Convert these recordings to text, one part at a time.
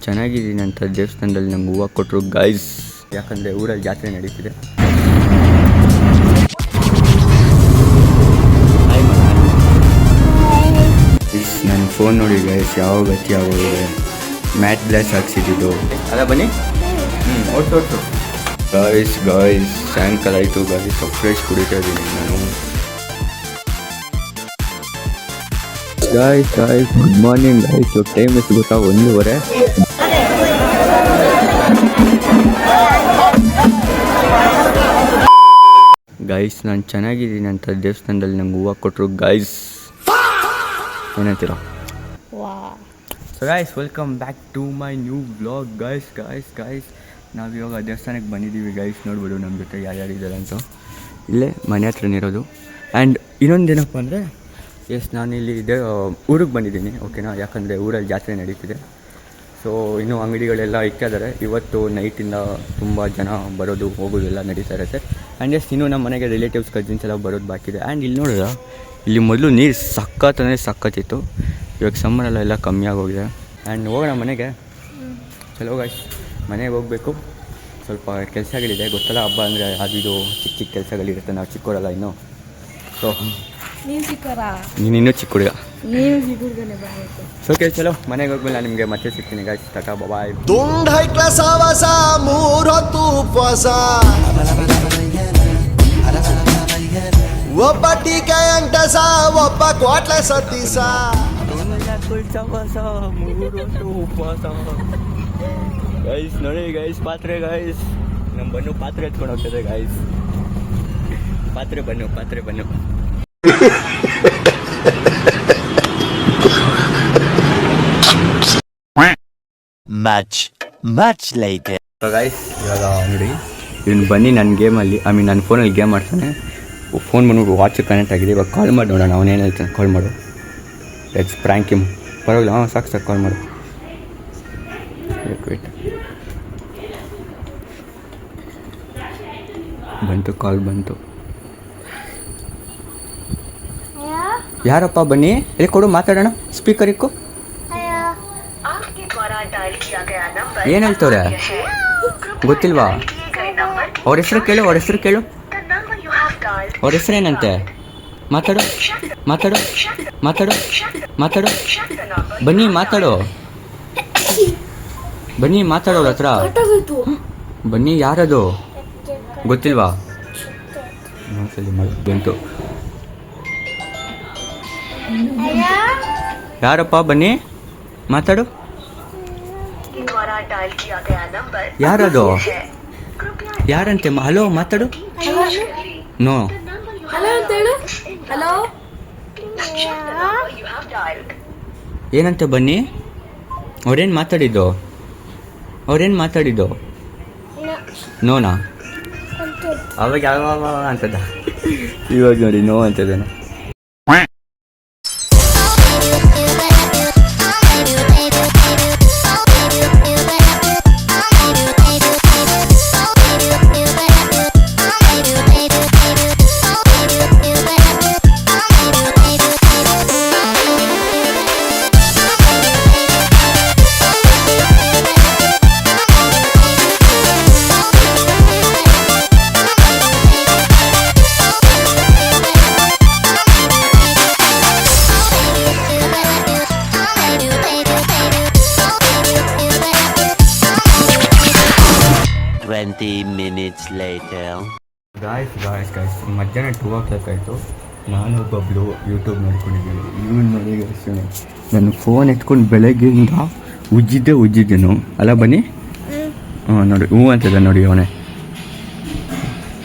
ಚೆನ್ನಾಗಿದ್ದೀನಿ ಅಂತ ದೇವಸ್ಥಾನದಲ್ಲಿ ನಂಗೆ ಹೂವು ಕೊಟ್ಟರು ಗೈಸ್. ಯಾಕಂದರೆ ಊರಲ್ಲಿ ಜಾತ್ರೆ ನಡೀತಿದೆ. ನನ್ನ ಫೋನ್ ನೋಡಿ ಗೈಸ್ ಯಾವ ಗತಿ ಆಗೋಗಿದೆ. ಮ್ಯಾಟ್ ಗ್ಲಾಸ್ ಹಾಕ್ಸಿದ್ದು ಅಲ್ಲ, ಬನ್ನಿ. ಒಟ್ಟು ಗಾಯ್ಸ್ ಸಾಯಂಕಾಲ ಆಯಿತು ಗಾಯ್ಸ್. ಫ್ರೆಶ್ ಕುಡಿತಾ ಇದ್ದೀನಿ ನಾನು. Guys good morning guys. Time ಎಷ್ಟು ಗೊತ್ತಾ? 1:15. ಗೈಸ್ ನಾನು ಚೆನ್ನಾಗಿದ್ದೀನಿ ಅಂತ ದೇವಸ್ಥಾನದಲ್ಲಿ ನಂಗೆ ಹೂವು ಕೊಟ್ಟರು ಗೈಸ್. ಏನಂತೀರ? So guys welcome back to my new vlog guys. ನಾವು ಇವಾಗ ದೇವಸ್ಥಾನಕ್ಕೆ ಬಂದಿದ್ದೀವಿ ಗೈಸ್. ನೋಡ್ಬಿಡು ನಮ್ಮ ಜೊತೆ ಯಾರ್ಯಾರಿದ್ದಾರೆ ಅಂತ. ಇಲ್ಲೇ ಮನೆ ಹತ್ರನೇ ಇರೋದು. ಆ್ಯಂಡ್ ಇನ್ನೊಂದೇನಪ್ಪ ಅಂದರೆ ನಾನಿಲ್ಲಿ ಊರಿಗೆ ಬಂದಿದ್ದೀನಿ, ಓಕೆನಾ. ಯಾಕಂದರೆ ಊರಲ್ಲಿ ಜಾತ್ರೆ ನಡೀತಿದೆ. ಸೊ ಇನ್ನೂ ಅಂಗಡಿಗಳೆಲ್ಲ ಇಕ್ಕಿದ್ದಾರೆ. ಇವತ್ತು ನೈಟಿಂದ ತುಂಬ ಜನ ಬರೋದು ಹೋಗೋದು ಎಲ್ಲ ನಡೀತಾ ಇರುತ್ತೆ. ಆ್ಯಂಡ್ ಇನ್ನೂ ನಮ್ಮ ಮನೆಗೆ ರಿಲೇಟಿವ್ಸ್ ಕಸಿನ್ಸ್ ಎಲ್ಲ ಬರೋದು ಬಾಕಿದೆ. ಆ್ಯಂಡ್ ಇಲ್ಲಿ ನೋಡಿದ, ಇಲ್ಲಿ ಮೊದಲು ನೀರು ಸಕ್ಕತ್ತಿತ್ತು. ಇವಾಗ ಸಮ್ಮರೆಲ್ಲ ಎಲ್ಲ ಕಮ್ಮಿ ಆಗೋಗಿದೆ. ಆ್ಯಂಡ್ ಹೋಗೋಣ ಮನೆಗೆ. ಚಲೋ ಗೈಸ್, ಮನೆಗೆ ಹೋಗಬೇಕು. ಸ್ವಲ್ಪ ಕೆಲಸಗಳಿದೆ, ಗೊತ್ತಲ್ಲ. ಹಬ್ಬ ಅಂದರೆ ಅದು ಚಿಕ್ಕ ಕೆಲಸಗಳಿರುತ್ತೆ. ನಾವು ಚಿಕ್ಕವರಲ್ಲ ಇನ್ನೂ. ಸೊ ನೀನಿನ್ನೂ ಚಿಕ್ಕ ಹುಡುಗ. ಓಕೆ ಚಲೋ, ಮನೆಗೆ ಹೋಗ್ಮೇಲೆ ನಾನು ನಿಮಗೆ ಮತ್ತೆ ಸಿಗ್ತೀನಿ ಗೈಸ್. ಟಾಟಾ ಬಾಯ್. ಒಬ್ಬ ಟೀಕೆ ಅಂಟಸ, ಒಬ್ಬ ಕ್ವಾಟ್ಲ ಸತೀಸ. ಗೈಸ್ ನೋಡಿ ಗೈಸ್, ಪಾತ್ರೆ ಗೈಸ್. ನಮ್ಮ ಬನ್ನು ಪಾತ್ರೆ ಎತ್ಕೊಂಡು ಹೋಗ್ತದೆ ಗೈಸ್. ಪಾತ್ರೆ bun much lighter. So guys ಇವಾಗ ನೋಡಿ, ಇವನು ಬನ್ನಿ ನನ್ನ ಗೇಮಲ್ಲಿ, ನನ್ನ ಫೋನಲ್ಲಿ ಗೇಮ್ ಆಡ್ತಾನೆ. ಫೋನ್ ಬಂದ್ಬಿಟ್ಟು ವಾಚ್ ಕನೆಕ್ಟ್ ಆಗಿದೆ. ಇವಾಗ ಕಾಲ್ ಮಾಡಿ ನೋಡೋಣ ಅವನೇನು ಹೇಳ್ತಾನೆ. ಕಾಲ್ ಮಾಡು. Let's prank him. ಪರವಾಗಿಲ್ಲ, ಸಾಕು ಕಾಲ್ ಮಾಡು. ವೇಟ್ ಕಾಲ್ ಬಂತು. ಯಾರಪ್ಪ? ಬನ್ನಿ ಇಲ್ಲಿ ಕೊಡು, ಮಾತಾಡೋಣ. ಸ್ಪೀಕರ್ ಇಕ್ಕು. ಏನು ಹೇಳ್ತವ್ರೆ ಗೊತ್ತಿಲ್ವಾ? ಅವ್ರ ಹೆಸರು ಕೇಳು. ಅವ್ರ ಹೆಸರೇನಂತೆ? ಮಾತಾಡು. ಬನ್ನಿ ಮಾತಾಡೋ ಅವ್ರ ಹತ್ರ. ಬನ್ನಿ, ಯಾರದು ಗೊತ್ತಿಲ್ವಾ? ಬಂತು. ಯಾರಪ್ಪ? ಬನ್ನಿ ಮಾತಾಡು. ಯಾರದು? ಯಾರಂತೆ? ಹಲೋ ಮಾತಾಡು. ನೋ ಏನಂತೆ? ಬನ್ನಿ. ಅವ್ರೇನು ಮಾತಾಡಿದ್ದು? ನೋನಾ? ಅವಾಗ ಯಾವ ಅಂತದ. ಇವಾಗ ನೋಡಿ ನೋ ಅಂತದೇನು. minutes later. ಗಾಯ್ಸ್ ಮಧ್ಯಾಹ್ನ 2 o'clock ಆಯಿತು. ನಾನು ಒಬ್ಬೊಬ್ಳು ಯೂಟ್ಯೂಬ್ ನೋಡ್ಕೊಂಡಿದ್ದೀವಿ. ಇವನು ನೋಡಿ ಗಾಯ್ಸ್, ನನ್ನ ಫೋನ್ ಎತ್ಕೊಂಡು ಬೆಳಗ್ಗೆಯಿಂದ ಉಜ್ಜಿದ್ದೇನು ಅಲ್ಲ. ಬನ್ನಿ. ನೋಡಿ ಅಂತದ ನೋಡಿ ಅವನೇ.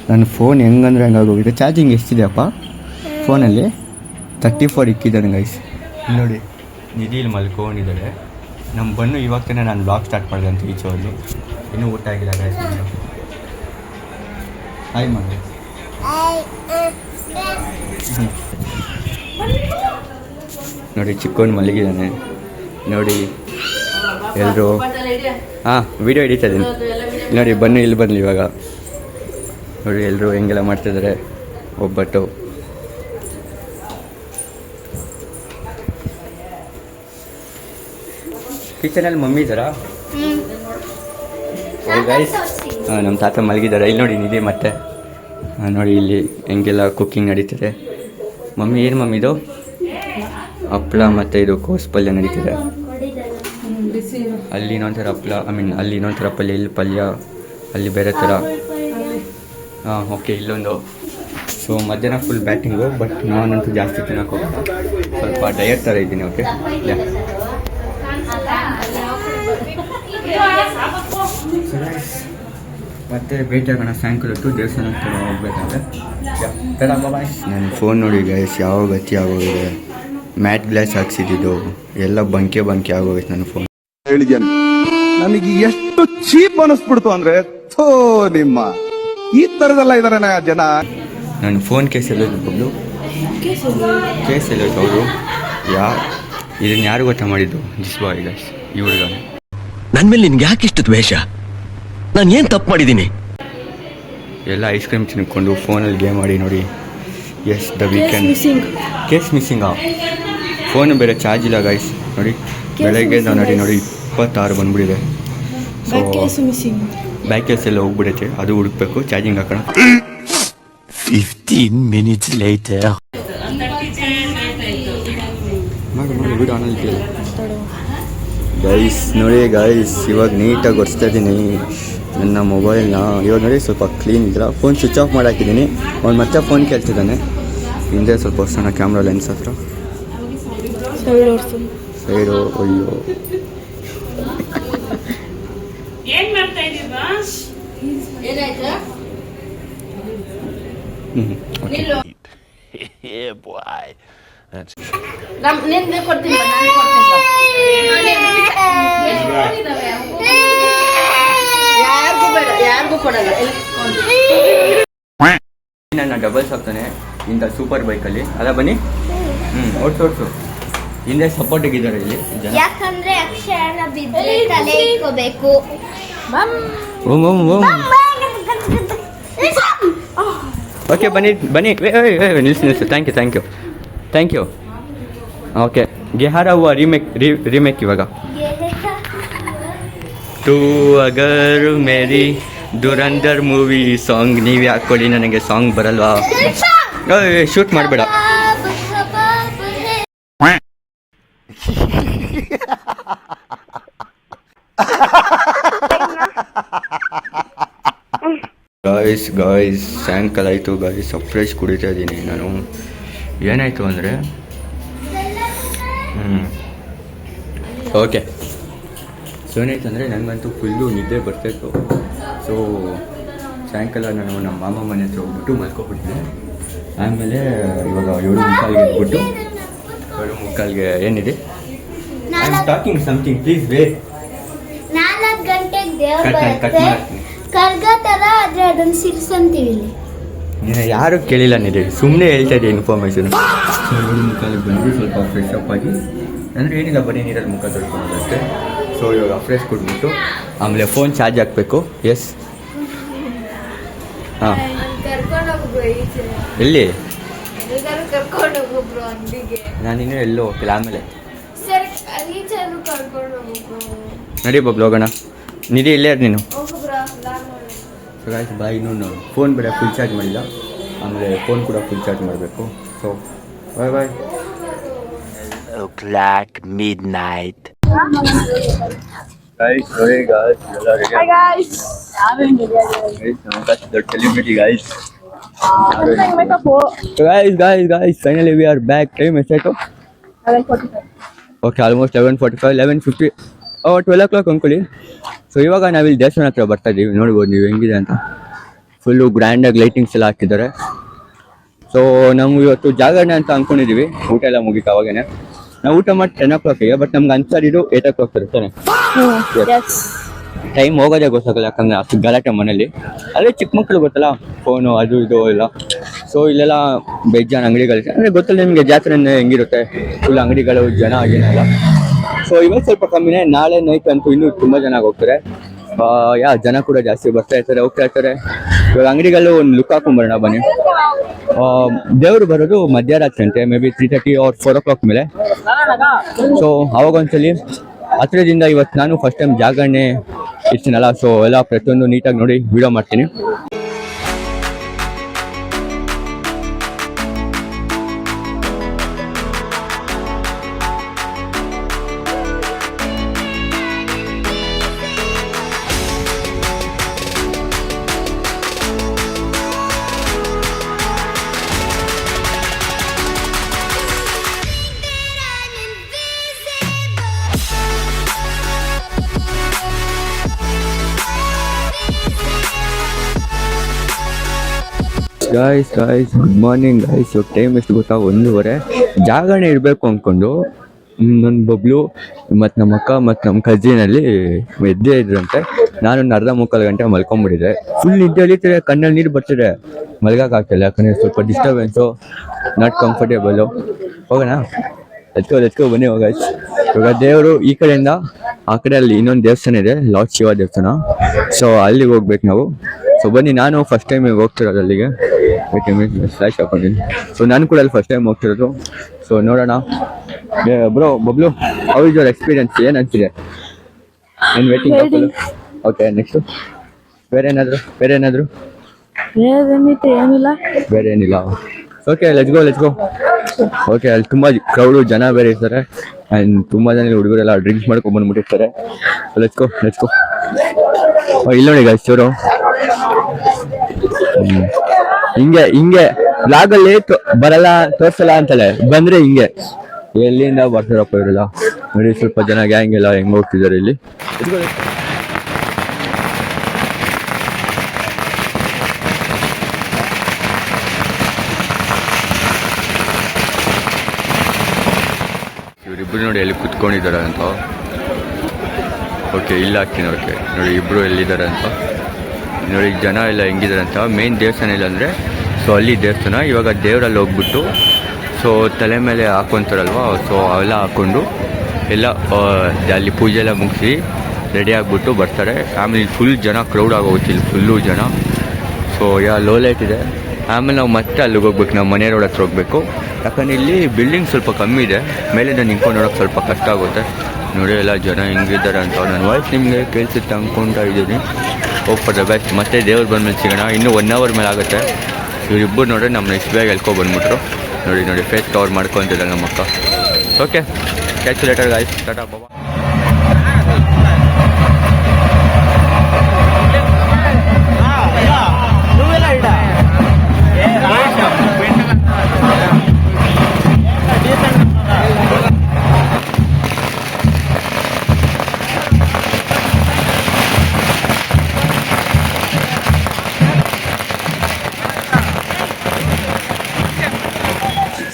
ನನ್ನ ಫೋನ್ ಹೆಂಗಂದ್ರೆ ಹಂಗಾಗೋಗಿದೆ. ಚಾರ್ಜಿಂಗ್ ಎಷ್ಟಿದೆಯಪ್ಪ ಫೋನಲ್ಲಿ? 34 ಇಕ್ಕಿದ್ದಾನೆ ಗೈಸ್. ನೋಡಿ ನಿಧಿಲಿ ಮಲ್ಕೊಂಡಿದ್ದಾಳೆ. ನಮ್ಮ ಬನ್ನು ಇವಾಗ ತಾನೇ ನಾನು ಬ್ಲಾಗ್ ಸ್ಟಾರ್ಟ್ ಮಾಡಿದೆ ಅಂತ ಈಚೆ ಹೋದ್ಲು. ಇನ್ನೂ ಊಟ ಆಗಿಲ್ಲ ಗೈಸ್. ಹಾಯ್ ಮಾಡಿ. ನೋಡಿ ಚಿಕ್ಕವನು ಮಲಗಿದ್ದಾನೆ ನೋಡಿ. ಎಲ್ಲರೂ ವಿಡಿಯೋ ಹಿಡಿತಾ ಇದ್ದೀನಿ ನೋಡಿ. ಬನ್ನಿ ಇಲ್ಲಿ ಬರಲಿ ಇವಾಗ. ನೋಡಿ ಎಲ್ಲರೂ ಹೆಂಗೆಲ್ಲ ಮಾಡ್ತಿದ್ದಾರೆ. ಒಬ್ಬಟ್ಟು ಕಿಚನಲ್ಲಿ ಮಮ್ಮಿ ಇದ್ದಾರಾ? ಗೈಸ್ ನಮ್ಮ ತಾತ ಮಲಗಿದ್ದಾರೆ. ಇಲ್ಲಿ ನೋಡಿ ನಿಧಿ ಮತ್ತೆ ನೋಡಿ ಇಲ್ಲಿ ಹೆಂಗೆಲ್ಲ ಕುಕ್ಕಿಂಗ್ ನಡೀತಿದೆ. ಮಮ್ಮಿ ಏನು ಮಮ್ಮಿ ಇದು ಹಪ್ಪಳ ಮತ್ತು ಇದು ಕೋಸು ಪಲ್ಯ ನಡೀತಿದೆ. ಅಲ್ಲಿ ಇನ್ನೊಂಥರ ಹಪ್ಪಳ ಅಲ್ಲಿ ಇನ್ನೊಂಥರ ಪಲ್ಯ, ಇಲ್ಲಿ ಪಲ್ಯ, ಅಲ್ಲಿ ಬೇರೆ ಥರ. ಹಾಂ ಓಕೆ ಇಲ್ಲೊಂದು. ಸೊ ಮಧ್ಯಾಹ್ನ ಫುಲ್ ಬ್ಯಾಟಿಂಗು, ಬಟ್ ನಾನಂತೂ ಜಾಸ್ತಿ ತಿನ್ನೋಕೆ ಹೋಗಲ್ಲ, ಸ್ವಲ್ಪ ಡಯಟ್ ಥರ ಇದ್ದೀನಿ. ಓಕೆ ಮತ್ತೆ ಭೇಟಿಯಾಗೋಣ ಸಾಯಂಕಾಲ ದೇವಸ್ಥಾನಕ್ಕೆ ಹೋಗ್ಬೇಕಂದ್ರೆ. ನನ್ನ ಫೋನ್ ನೋಡಿ ಗೈಸ್ ಯಾವ ಗತಿ ಆಗೋಗಿದೆ. ಮ್ಯಾಟ್ ಗ್ಲಾಸ್ ಹಾಕ್ಸಿದ್ದು ಎಲ್ಲ ಬಂಕೆ ಆಗೋಗೈತೆ ನನ್ನ ಫೋನ್. ಹೇಳಿದ್ದೇನೆ ನನಗೆ ಎಷ್ಟು ಚೀಪ್ ಅನಿಸ್ಬಿಡ್ತು ಅಂದ್ರೆ ಥೋ ನಿಮ್ಮ ಈ ತರದೆಲ್ಲ ಇದಾರೆ ಜನ. ನನ್ನ ಫೋನ್ ಕೇಸ್ ಎಲ್ಲೋದು ಕೇಸ್ ಎಲ್ಲೋಯ್ತು ಅವರು ಇದನ್ನ ಯಾರು ಗೊತ್ತಾ ಮಾಡಿದ್ದು? ದಿಸ್ ಬಾಯ್ ಗೈಸ್, ಈ ಹುಡುಗ. ನನ್ನ ಮೇಲೆ ನಿನ್ಗೆ ಯಾಕೆ ಇಷ್ಟು ದ್ವೇಷ? ನಾನು ಏನು ತಪ್ಪು ಮಾಡಿದ್ದೀನಿ? ಎಲ್ಲ ಐಸ್ ಕ್ರೀಮ್ ತಿನ್ಕೊಂಡು ಫೋನಲ್ಲಿ ಗೇಮ್ ಆಡಿ ನೋಡಿ. As the weekend case missing. Phone ಬೇರೆ ಚಾರ್ಜ್ ಇಲ್ಲ ಗೈಸ್. ನೋಡಿ ಬೆಳಗ್ಗೆ ನೋಡಿ 26 ಬಂದ್ಬಿಟ್ಟಿದೆ. ಸೊ ಬ್ಯಾಕ್ ಕೇಸ್ ಎಲ್ಲ ಹೋಗ್ಬಿಡುತ್ತೆ, ಅದು ಹುಡುಕ್ಬೇಕು, ಚಾರ್ಜಿಂಗ್ ಹಾಕೋಣ. 15 minutes later. ಗೈಸ್ ನೋಡಿ ಗೈಸ್, ಇವಾಗ ನೀಟಾಗಿ ಒರೆಸ್ತಾ ಇದ್ದೀನಿ ನನ್ನ ಮೊಬೈಲ್ನ. ಇವಾಗ ನೋಡಿ ಸ್ವಲ್ಪ ಕ್ಲೀನ್ ಇದ್ರೆ ಫೋನ್ ಸ್ವಿಚ್ ಆಫ್ ಮಾಡಿ ಹಾಕಿದ್ದೀನಿ. ಅವ್ನು ಮತ್ತೆ ಫೋನ್ ಕೇಳ್ತಿದ್ದಾನೆ. ಹಿಂದೆ ಸ್ವಲ್ಪ ವರ್ಷನ ಕ್ಯಾಮ್ರಾ ಲೆನ್ಸ್ ಹತ್ರ ಸೈಡು. ಅಯ್ಯೋ ನನ್ನ ಡಬಲ್ಸ್ ಆಗ್ತಾನೆ ಇಂಥ ಸೂಪರ್ ಬೈಕಲ್ಲಿ. ಅಲ್ಲ ಬನ್ನಿ, ಓಡ್ಸು. ಹಿಂದೆ ಸಪೋರ್ಟ್ ಇದ್ದಾರೆ ಇಲ್ಲಿ ಜನ. ಯಾಕಂದ್ರೆ ಅಕ್ಷರ ಬಿದ್ದರೆ ತಲೆ ಇಟ್ಕೋಬೇಕು. ಓಕೆ ಬನ್ನಿ ನಿಲ್ಸು. Thank you. ಓಕೆ ಗೆಹಾರ ಹುआ ರೀಮೇಕ್ ಇವಾಗ. ತೂ ಅಗರ್ ಮೇರಿ ದುರಂದರ್ ಮೂವಿ ಸಾಂಗ್ ನೀವು ಹಾಕ್ಕೊಳ್ಳಿ. ನನಗೆ ಸಾಂಗ್ ಬರಲ್ವಾ? ಶೂಟ್ ಮಾಡಬೇಡ. ಗಾಯ್ಸ್ ಸಾಯಂಕಾಲ ಆಯಿತು ಗಾಯ್ಸ್. ಫ್ರೆಶ್ ಕುಡಿತಾ ಇದ್ದೀನಿ ನಾನು. ಏನಾಯಿತು ಅಂದರೆ ಓಕೆ ಸೊ ಏನಾಯ್ತು ಅಂದರೆ ನನಗಂತೂ ಫುಲ್ಲು ನಿದ್ದೆ ಬರ್ತಾಯಿತ್ತು. ಸೊ ಸಾಯಂಕಾಲ ನಾನು ನಮ್ಮ ಮಾಮ ಮನೆ ಹತ್ರ ಹೋಗ್ಬಿಟ್ಟು ಮಲ್ಕೊಬಿಟ್ಟಿದ್ದೆ. ಆಮೇಲೆ ಇವಾಗ 7:45ಗೆ ಎದ್ಬಿಟ್ಟು 7:45ಗೆ ಏನಿದೆ I am talking something please way. 4 ಗಂಟೆಗೆ ದೇವ್ರು ಕಟ್ ಬರುತ್ತೆ. ಮಾಡ್ತೀನಿ. ಕರ್ಗ ಥರ ಆದರೆ ಅದನ್ನು ಸಿರ್ಸಂತೀವಿ. ನೀನು ಯಾರು ಕೇಳಿಲ್ಲ ನಿಧಿ, ಸುಮ್ಮನೆ ಹೇಳ್ತಾ ಇದ್ದೆ ಇನ್ಫಾರ್ಮೇಷನ್. 7:45ಗೆ ಬಂದು ಸ್ವಲ್ಪ ಫ್ರೆಶ್ ಅಪ್ ಆಗಿ, ಅಂದರೆ ಏನಿಲ್ಲ ಬರೀ ನೀರಲ್ಲಿ ಮುಖ ತೊಳ್ಕೊಳ್ಳೋದಷ್ಟೇ. ಸೊ ಇವಾಗ ಫ್ರೆಶ್ ಕೊಟ್ಬಿಟ್ಟು ಆಮೇಲೆ ಫೋನ್ ಚಾರ್ಜ್ ಹಾಕಬೇಕು. ಎಸ್ ಹಾಂ ಎಲ್ಲಿ ನಾನಿನ್ನೂ ಎಲ್ಲೋ ಹೋಗ್ತಿಲ್ಲ. ಆಮೇಲೆ ನಡಿ ಬಬ್ಲು ಹೋಗೋಣ. ನಿಧಿ ಇಲ್ಲೇ ನೀನು ಗಾಯ್ಸ್ ಬಾಯ್. ಇನ್ನೂ ಫೋನ್ ಬೇರೆ ಫುಲ್ ಚಾರ್ಜ್ ಮಾಡಿಲ್ಲ, ಆಮೇಲೆ ಫೋನ್ ಕೂಡ ಫುಲ್ ಚಾರ್ಜ್ ಮಾಡಬೇಕು. So bye. O'clock midnight. Guys, sorry guys. Hi guys. Celebrity guys. So guys. Finally we are back. Time is set. 11:45. Okay, almost 11:45, 11:50. 12 o'clock ಅಂದ್ಕೊಳ್ಳಿ. ಸೊ ಇವಾಗ ನಾವಿಲ್ಲಿ ದೇವಸ್ಥಾನ ಹತ್ರ ಬರ್ತಾ ಇದ್ದೀವಿ. ನೋಡ್ಬೋದು ನೀವು ಹೆಂಗಿದೆ ಅಂತ. ಫುಲ್ಲು ಗ್ರ್ಯಾಂಡಾಗಿ ಲೈಟಿಂಗ್ಸ್ ಎಲ್ಲ ಹಾಕಿದ್ದಾರೆ. ಸೊ ನಾವು ಇವತ್ತು ಜಾಗರಣೆ ಅಂತ ಅಂದ್ಕೊಂಡಿದ್ದೀವಿ. ಊಟ ಎಲ್ಲ ಮುಗೀತು ಅವಾಗೇನೆ. ನಾವು ಊಟ ಮಾಡಿ 10 o'clockಗೆ, ಬಟ್ ನಮ್ಗೆ ಅನ್ಸರಿದು 8 o'clock ಇರ್ತಾನೆ. ಟೈಮ್ ಹೋಗೋದೇ ಗೊತ್ತಾಗಲ್ಲ, ಯಾಕಂದರೆ ಅಷ್ಟು ಗಲಾಟೆ ಮನೇಲಿ. ಅದೇ ಚಿಕ್ಕ ಮಕ್ಕಳು ಗೊತ್ತಲ್ಲ, ಫೋನು ಅದು ಇದು ಎಲ್ಲ. ಸೊ ಇಲ್ಲೆಲ್ಲ ಬೇಜಾನ್ ಅಂಗಡಿಗಳು, ಅಂದರೆ ಗೊತ್ತಲ್ಲ ನಿಮಗೆ ಜಾತ್ರೆ ಹೆಂಗಿರುತ್ತೆ, ಫುಲ್ ಅಂಗಡಿಗಳು ಜನ ಆಗಿನಲ್ಲ. ಸೊ ಇವತ್ತು ಸ್ವಲ್ಪ ಕಮ್ಮಿನೇ. ನಾಳೆ ನೈಟ್ ಅಂತೂ ಇನ್ನೂ ತುಂಬ ಜನ ಹೋಗ್ತಾರೆ. ಜನ ಕೂಡ ಜಾಸ್ತಿ ಬರ್ತಾ ಇರ್ತಾರೆ, ಹೋಗ್ತಾ ಇರ್ತಾರೆ. ಇವಾಗ ಅಂಗಡಿಗಳು ಒಂದು ಲುಕ್ ಹಾಕೊಂಬರೋಣ ಬನ್ನಿ. ದೇವರು ಬರೋದು ಮಧ್ಯರಾತ್ರಿ ಅಂತೆ, ಮೇ ಬಿ 3:30 or 4 o'clock ಮೇಲೆ. ಸೊ ಅವಾಗ ಒಂದ್ಸಲಿ ಹತ್ರದಿಂದ ಇವತ್ತು ನಾನು ಫಸ್ಟ್ ಟೈಮ್ ಜಾಗರಣೆ ಇರ್ತೀನಲ್ಲ, ಸೊ ಎಲ್ಲ ಪ್ರತಿಯೊಂದು ನೀಟಾಗಿ ನೋಡಿ ವಿಡಿಯೋ ಮಾಡ್ತೀನಿ. Guys good morning guys. ಇವಾಗ ಟೈಮ್ ಎಷ್ಟು ಗೊತ್ತಾ? 1:30. ಜಾಗರಣೆ ಇರಬೇಕು ಅಂದ್ಕೊಂಡು ನನ್ನ ಬಬ್ಲು ಮತ್ತು ನಮ್ಮ ಅಕ್ಕ ಮತ್ತು ನಮ್ಮ ಕಜಿನಲ್ಲಿ ಎದ್ದೇ ಇದ್ರಂತೆ. ನಾನೊಂದು ಅರ್ಧ ಮುಕ್ಕಾಲು ಗಂಟೆ ಮಲ್ಕೊಂಡ್ಬಿಟ್ಟಿದ್ದೆ. ಫುಲ್ ನಿದ್ದೆ ಎಳಿತಿದೆ, ಕಣ್ಣಲ್ಲಿ ನೀರು ಬರ್ತಿದೆ, ಮಲ್ಗೋಕ್ಕಾಗ್ತಿಲ್ಲ ಯಾಕಂದರೆ ಸ್ವಲ್ಪ ಡಿಸ್ಟರ್ಬೆನ್ಸು, ನಾಟ್ ಕಂಫರ್ಟೇಬಲು. ಹೋಗೋಣ, ಲೆಟ್ಕೋ ಬನ್ನಿ ಹೋಗ. ಇವಾಗ ದೇವರು ಈ ಕಡೆಯಿಂದ ಆ ಕಡೆ ಅಲ್ಲಿ ಇನ್ನೊಂದು ದೇವಸ್ಥಾನ ಇದೆ, ಲಾರ್ಡ್ ಶಿವ ದೇವಸ್ಥಾನ. ಸೊ ಅಲ್ಲಿಗೆ ಹೋಗ್ಬೇಕು ನಾವು. ಸೊ ಬನ್ನಿ, ನಾನು ಫಸ್ಟ್ ಟೈಮ್ ಹೋಗ್ತಿರೋದು ಅಲ್ಲಿಗೆ. ಫ್ಲಾಶ್ ಹಾಕೊಂಡಿದ್ದೀನಿ. ಸೊ ನಾನು ಕೂಡ ಅಲ್ಲಿ ಫಸ್ಟ್ ಟೈಮ್ ಹೋಗ್ತಿರೋದು. ಸೊ ನೋಡೋಣ. Bro Bablu, how is your experience? ಏನು ಅನ್ಸಿದೆ? ಏನು ವೇಟಿಂಗ್? ಓಕೆ, ನೆಕ್ಸ್ಟು ಬೇರೆ ಏನಾದರೂ ಬೇರೆ ಏನಿಲ್ಲ. Okay, let's go. ಓಕೆ, ಅಲ್ಲಿ ತುಂಬ ಕ್ರೌಡು, ಜನ ಬೇರೆ ಇರ್ತಾರೆ. ಆ್ಯಂಡ್ ತುಂಬ ಜನ ಹುಡುಗರೆಲ್ಲ ಡ್ರಿಂಕ್ಸ್ ಮಾಡ್ಕೊಂಡು ಬಂದ್ಬಿಟ್ಟಿರ್ತಾರೆ. Let's go. ಇಲ್ಲಿ ನೋಡಿ ಗಾಯ್ಸ್, ಚೂರು ಹಿಂಗೆ ಬ್ಲಾಗಲ್ಲಿ ಬರಲ್ಲ, ತೋರ್ಸಲ್ಲ ಅಂತಲೇ ಬಂದ್ರೆ ಹಿಂಗೆ ಎಲ್ಲಿಂದ ಬರ್ತಾರಪ್ಪ ಇವರೆಲ್ಲ. ನೋಡಿ ಸ್ವಲ್ಪ ಜನ ಗ್ಯಾಂಗ್ ಎಲ್ಲ ಹೆಂಗ್ ಹೋಗ್ತಿದ್ದಾರೆ ಇಲ್ಲಿ. ಇವರಿಬ್ರು ನೋಡಿ ಎಲ್ಲಿ ಕುತ್ಕೊಂಡಿದ್ದಾರೆ ಅಂತ. ಓಕೆ, ಇಲ್ಲಿ ಹಾಕ್ತೀನಿ. ಓಕೆ ನೋಡಿ, ಇಬ್ರು ಎಲ್ಲಿದ್ದಾರೆ ಅಂತ ನೋಡಿ. ಜನ ಎಲ್ಲ ಹೆಂಗಿದ್ದಾರೆ ಅಂತ. ಮೇನ್ ದೇವಸ್ಥಾನ ಇಲ್ಲ ಅಂದರೆ ಸೊ ಅಲ್ಲಿ ದೇವಸ್ಥಾನ. ಇವಾಗ ದೇವರಲ್ಲಿ ಹೋಗ್ಬಿಟ್ಟು ಸೊ ತಲೆ ಮೇಲೆ ಹಾಕ್ಕೊಂತಾರಲ್ವ, ಸೊ ಅವೆಲ್ಲ ಹಾಕ್ಕೊಂಡು ಎಲ್ಲ ಅಲ್ಲಿ ಪೂಜೆ ಎಲ್ಲ ಮುಗಿಸಿ ರೆಡಿ ಆಗಿಬಿಟ್ಟು ಬರ್ತಾರೆ. ಆಮೇಲೆ ಫುಲ್ ಜನ ಕ್ರೌಡ್ ಆಗೋಗುತ್ತೆ, ಇಲ್ಲಿ ಫುಲ್ಲು ಜನ. ಸೊ ಲೋ ಲೈಟ್ ಇದೆ. ಆಮೇಲೆ ನಾವು ಮತ್ತೆ ಅಲ್ಲಿಗೆ ಹೋಗ್ಬೇಕು, ನಾವು ಮನೆ ರೋಡ್ ಹತ್ರ ಹೋಗಬೇಕು. ಯಾಕಂದರೆ ಇಲ್ಲಿ ಬಿಲ್ಡಿಂಗ್ ಸ್ವಲ್ಪ ಕಮ್ಮಿ ಇದೆ, ಮೇಲಿಂದ ನಿಂತ್ಕೊಂಡು ನೋಡೋಕೆ ಸ್ವಲ್ಪ ಕಷ್ಟ ಆಗುತ್ತೆ. ನೋಡಿ ಎಲ್ಲ ಜನ ಹೆಂಗಿದ್ದಾರೆ ಅಂತ. ನನ್ನ ವಾಯ್ಸ್ ನಿಮಗೆ ಕೇಳಿಸುತ್ತೆ ಅಂದ್ಕೊಳ್ತಾ ಇದ್ದೀನಿ. ಹೋಗ್ಬಾರ್ದ ಬೆಸ್ಟ್. ಮತ್ತೆ ದೇವ್ರು ಬಂದ್ಮೇಲೆ ಸಿಗೋಣ. ಇನ್ನೂ 1 hour ಮೇಲೆ ಆಗುತ್ತೆ. ಇವರಿಬ್ಬರು ನೋಡ್ರಿ ನಮ್ಮ ಇಷ್ಟು ಬೇಗ ಬಂದ್ಬಿಟ್ರು. ನೋಡಿ ಫೇಸ್ ಕವರ್ ಮಾಡ್ಕೊತಿದ್ದಾರೆ ನಮ್ಮ ಅಕ್ಕ. Okay, catch later guys, tata ಬಾಬಾ.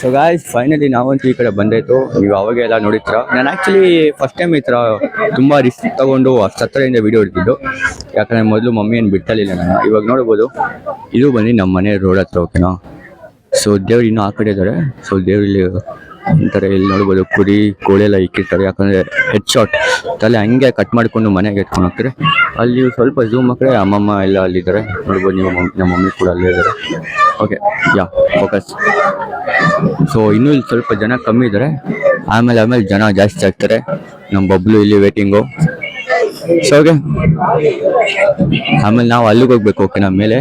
ಸೊ ಗಾಯ್ಸ್, ಫೈನಲಿ ನಾವಂತೂ ಈ ಕಡೆ ಬಂದಾಯಿತು. ನೀವು ಅವಾಗೆಲ್ಲ ನೋಡಿದ್ರ. ನಾನು ಆ್ಯಕ್ಚುಲಿ ಫಸ್ಟ್ ಟೈಮ್ ಈ ಥರ ತುಂಬ ರಿಸ್ಕ್ ತೊಗೊಂಡು ಅಷ್ಟು ಹತ್ತಿರದಿಂದ ವೀಡಿಯೋ ಹಿಡಿದಿದ್ದು. ಯಾಕಂದರೆ ಮೊದಲು ಮಮ್ಮಿ ಏನು ಬಿಟ್ಟಲಿಲ್ಲ ನಾನು. ಇವಾಗ ನೋಡ್ಬೋದು, ಇದು ಬಂದು ನಮ್ಮ ಮನೆ ರೋಡ್ ಹತ್ರ. ಓಕೆನಾ? ಸೊ ದೇವ್ರು ಇನ್ನೂ ಆ ಕಡೆ ಇದ್ದಾರೆ. ಸೊ ದೇವ್ರಲ್ಲಿ ಅಂತಾರೆ, ಇಲ್ಲಿ ನೋಡ್ಬೋದು ಕುರಿ ಕೋಳಿ ಎಲ್ಲ ಇಕ್ಕಿರ್ತಾರೆ. ಯಾಕಂದರೆ ಹೆಡ್ ಶಾಟ್ ತಲೆ ಹಂಗೆ ಕಟ್ ಮಾಡಿಕೊಂಡು ಮನೆಗೆ ಎತ್ಕೊಂಡು ಹೋಗ್ತಾರೆ. ಅಲ್ಲಿ ಸ್ವಲ್ಪ ಝೂಮ್ ಹಾಕಿದ್ರೆ ಅಮ್ಮಮ್ಮ ಎಲ್ಲ ಅಲ್ಲಿದ್ದಾರೆ. ನೋಡ್ಬೋದು ನೀವು, ನಮ್ಮ ಮಮ್ಮಿ ಕೂಡ ಅಲ್ಲೇ ಇದ್ದಾರೆ. Okay, focus. ಸೊ ಇನ್ನೂ ಇಲ್ಲಿ ಸ್ವಲ್ಪ ಜನ ಕಮ್ಮಿ ಇದ್ದಾರೆ. ಆಮೇಲೆ ಜನ ಜಾಸ್ತಿ ಆಗ್ತಾರೆ. ನಮ್ಮ ಬಬ್ಲು ಇಲ್ಲಿ ವೇಟಿಂಗು. ಸೊ ಓಕೆ, ಆಮೇಲೆ ನಾವು ಅಲ್ಲಿಗೆ ಹೋಗ್ಬೇಕು. ಓಕೆ, ನಮ್ಮ ಮೇಲೆ.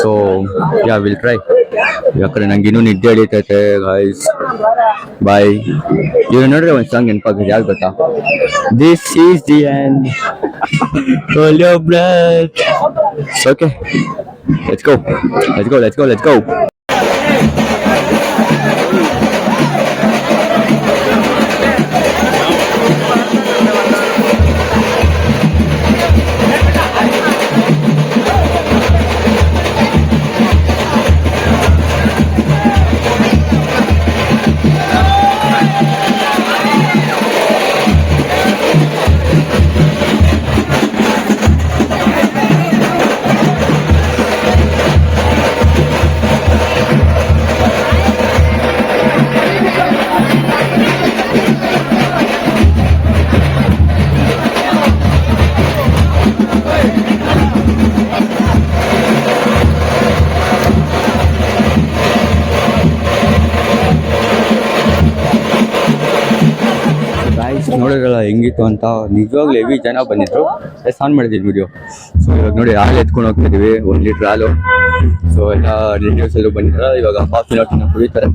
So will try. ಯಾಕಂದ್ರೆ ನಂಗೆ ಇನ್ನೂ ನಿದ್ದೆ ಹಿಡಿತೈತೆ ಗಾಯ್ಸ್. ಬಾಯ್. ಇವಾಗ ನೋಡ್ರೆ ಒಂದು ಸಾಂಗ್ ನೆನಪಾಗುತ್ತೆ, ಯಾರು ಗೊತ್ತಾ? This is the end, hold your breath. Okay, let's go. ಹೆಂಗಿತ್ತು ಅಂತ. ನಿಜವಾಗ್ಲೂ ಹೆವಿ ಜನ ಬಂದಿದ್ರು. ಆನ್ ಮಾಡಿದ್ವಿ ವಿಡಿಯೋ. ಸೊ ಇವಾಗ ನೋಡಿ ಹಾಲು ಎತ್ಕೊಂಡು ಹೋಗ್ತಾ ಇದೀವಿ, 1 ಲೀಟ್ರ್ ಹಾಲು. ಸೊ ಎಲ್ಲ ರಿಲೇಟಿವ್ಸ್ ಎಲ್ಲೂ ಬಂದಿದ್ದಾರೆ. ಇವಾಗ ಕಾಫಿ ನೋಟಿನ ಕುಡಿತಾರೆ.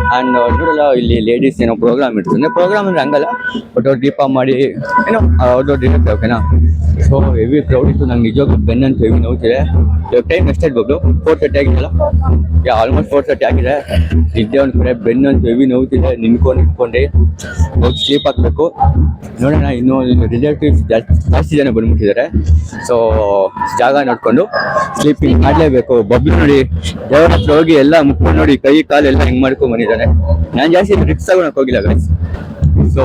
ಆ್ಯಂಡ್ ನೋಡಲ್ಲ, ಇಲ್ಲಿ ಲೇಡೀಸ್ ಏನೋ ಪ್ರೋಗ್ರಾಮ್ ಇರ್ತದೆ. ಪ್ರೋಗ್ರಾಮ್ ಅಂದರೆ ಹಂಗಲ್ಲ, ಬಟ್ ಅವ್ರು ದೀಪ ಮಾಡಿ ಏನೋ ಅವ್ರದ್ದು ಇರುತ್ತೆ, ಓಕೆನಾ. ಸೊ ಹೆವಿ ಕ್ರೌಡ್ ಇತ್ತು. ನಂಗೆ ನಿಜವಾಗ್ಲೂ ಬೆನ್ನಂತೂ ಹೆವಿ ನೋಡ್ತಿದೆ. ಇವಾಗ ಟೈಮ್ ಎಷ್ಟಾಯ್ತು ಬಬ್ಲು? 4:30 ಆಗಿದೆಯಲ್ಲ? ಆಲ್ಮೋಸ್ಟ್ 4:30 ಆಗಿದೆ. ನಿದ್ದೆ ಒಂದು ಕಡೆ ಬೆನ್ನಂತೂ ಹೆವಿ ನೋವ್ತಿದೆ. ನಿಂತ್ಕೊಂಡು ಹೋಗಿ ಸ್ಲೀಪ್ ಹಾಕಬೇಕು. ನೋಡೋಣ, ಇನ್ನೂ ರಿಲೇಟಿವ್ಸ್ ಜಾಸ್ತಿ ಜನ ಬಂದ್ಬಿಟ್ಟಿದ್ದಾರೆ. ಸೊ ಜಾಗ ನೋಡ್ಕೊಂಡು ಸ್ಲೀಪಿಂಗ್ ಮಾಡಲೇಬೇಕು. ಬಬ್ಲು ನೋಡಿ ದೇವರ ಹತ್ರ ಹೋಗಿ ಎಲ್ಲ ಮುಕ್ಕೊಂಡು ನೋಡಿ ಕೈ ಕಾಲೆಲ್ಲ ಹೆಂಗೆ ಮಾಡ್ಕೊಂಡು ಬಂದಿದ್ದಾನೆ. ನಾನು ಜಾಸ್ತಿ ರಿಕ್ಸ್ ತಗೊಳಕ್ ಹೋಗಿಲ್ಲ ಗೈಸ್. ಸೊ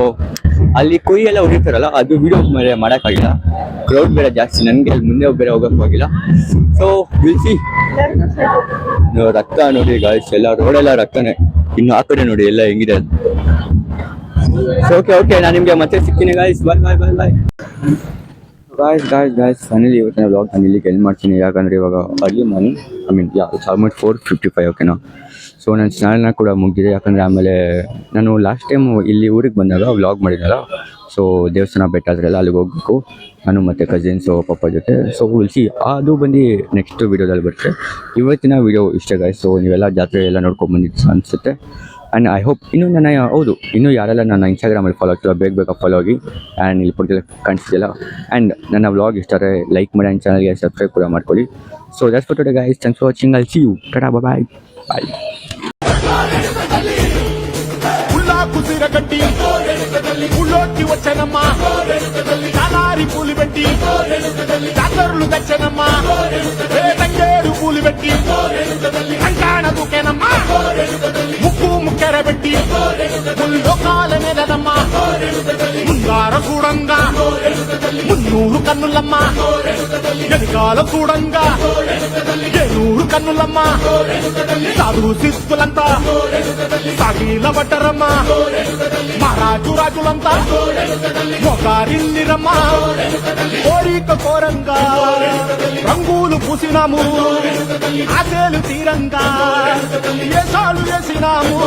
ಅಲ್ಲಿ ಕುಯ್ ಎಲ್ಲ ಹೊಡಿತಾರಲ್ಲ, ಅದು ವಿಡಿಯೋ ಮಾಡೋಕ್ಕಾಗಿಲ್ಲ. ಕ್ರೌಡ್ ಬೇರೆ ಜಾಸ್ತಿ, ನನಗೆ ಅಲ್ಲಿ ಮುಂದೆ ಬೇರೆ ಹೋಗಕ್ಕೆ ಹೋಗಿಲ್ಲ. ಸೊ ಬಿಸಿ ರಕ್ತ ನೋಡಿ ಗಾಯ್ಸ್, ಎಲ್ಲ ರೋಡೆಲ್ಲ ರಕ್ತನೇ. ಇನ್ನು ಆ ಕಡೆ ನೋಡಿ ಎಲ್ಲ ಹೆಂಗಿದೆ. ಓಕೆ ನಾನು ನಿಮಗೆ ಮತ್ತೆ ಸಿಗ್ತೀನಿ ಗಾಯ್ಸ್. ಬಾಯ್. ಗಾಯ್ಸ್ ಫೈನಲಿ ಇವತ್ತಿನ ವ್ಲಾಗ್ ನಾನು ಇಲ್ಲಿಗೆ ಎಂಡ್ ಮಾಡ್ತೀನಿ. ಯಾಕಂದರೆ ಇವಾಗ ಅರ್ಲಿ ಮಾರ್ನಿಂಗ್, ಇಟ್ಸ್ ಆಲ್ಮೋಸ್ಟ್ 4:55, ಓಕೆನಾ. ಸೊ ನನ್ನ ಸ್ನಾನ ಕೂಡ ಮುಗಿದಿದೆ. ಯಾಕಂದರೆ ಆಮೇಲೆ ನಾನು ಲಾಸ್ಟ್ ಟೈಮ್ ಇಲ್ಲಿ ಊರಿಗೆ ಬಂದಾಗ ವ್ಲಾಗ್ ಮಾಡಿದ್ನಲ್ಲ, ಸೊ ದೇವಸ್ಥಾನ ಬೆಟ್ಟ ಆದ್ರೆಲ್ಲ ಅಲ್ಲಿಗೆ ಹೋಗ್ಬೇಕು ನಾನು ಮತ್ತು ಕಸಿನ್ಸು ಪಪ್ಪ ಜೊತೆ. ಸೊ ವಿಲ್ಸಿ ಅದು ಬಂದು ನೆಕ್ಸ್ಟ್ ವೀಡಿಯೋದಲ್ಲಿ ಬರುತ್ತೆ. ಇವತ್ತಿನ ವೀಡಿಯೋ ಇಷ್ಟ ಗಾಯ್ಸ್. ಸೊ ನೀವೆಲ್ಲ ಜಾತ್ರೆ ಎಲ್ಲ ನೋಡ್ಕೊಂಡು ಬಂದಿದ್ದು ಅನಿಸುತ್ತೆ. ಆ್ಯಂಡ್ ಐ ಹೋಪ್ ಇನ್ನೂ ಯಾರೆಲ್ಲ ನನ್ನ ಇನ್ಸ್ಟಾಗ್ರಾಮಲ್ಲಿ ಫಾಲೋ ಆಗ್ತಿಲ್ಲ, ಬೇಗ ಫಾಲೋ ಆಗಿ. ಆ್ಯಂಡ್ ಇಲ್ಲಿ ಪುಟ್ಟ ಕಾಣಿಸ್ತಿಲ್ಲ. ಆ್ಯಂಡ್ ನನ್ನ ವ್ಲಾಗ್ ಇಷ್ಟ ಲೈಕ್ ಮಾಡಿ, ಆ್ಯಂಡ್ ಚಾನಲ್ಗೆ ಸಬ್ಸ್ಕ್ರೈಬ್ ಕೂಡ ಮಾಡ್ಕೊಳ್ಳಿ. So that's for today guys. Thanks for watching. I'll see you. Tata, bye. కుసిరగడ్డి ఉళ్ళోకి వచ్చనమ్మా, చాలారి పూలు పెట్టి జాతరులు తెచ్చనమ్మా, తంగేడు పూలు పెట్టి కంకాణ దూకేనమ్మా, ముక్కు ముక్కెర పెట్టి ముల్లోకాల నెలనమ్మా, ముందార చూడంగా 300 కన్నులమ్మా, వెనకాల చూడంగా 700 కన్నులమ్మా, సాధు శిస్తులంతా సాగిల బట్టరమ్మా, రాజులంతా మొగారిల్లిరమ్మా, కోరిక కోరంగా రంగులు పూసినాము, ఆశలు తీరంగా వేషాలు వేసినాము.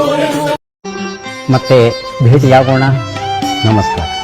ಮತ್ತೆ ಭೇಟಿಯಾಗೋಣ. ನಮಸ್ಕಾರ.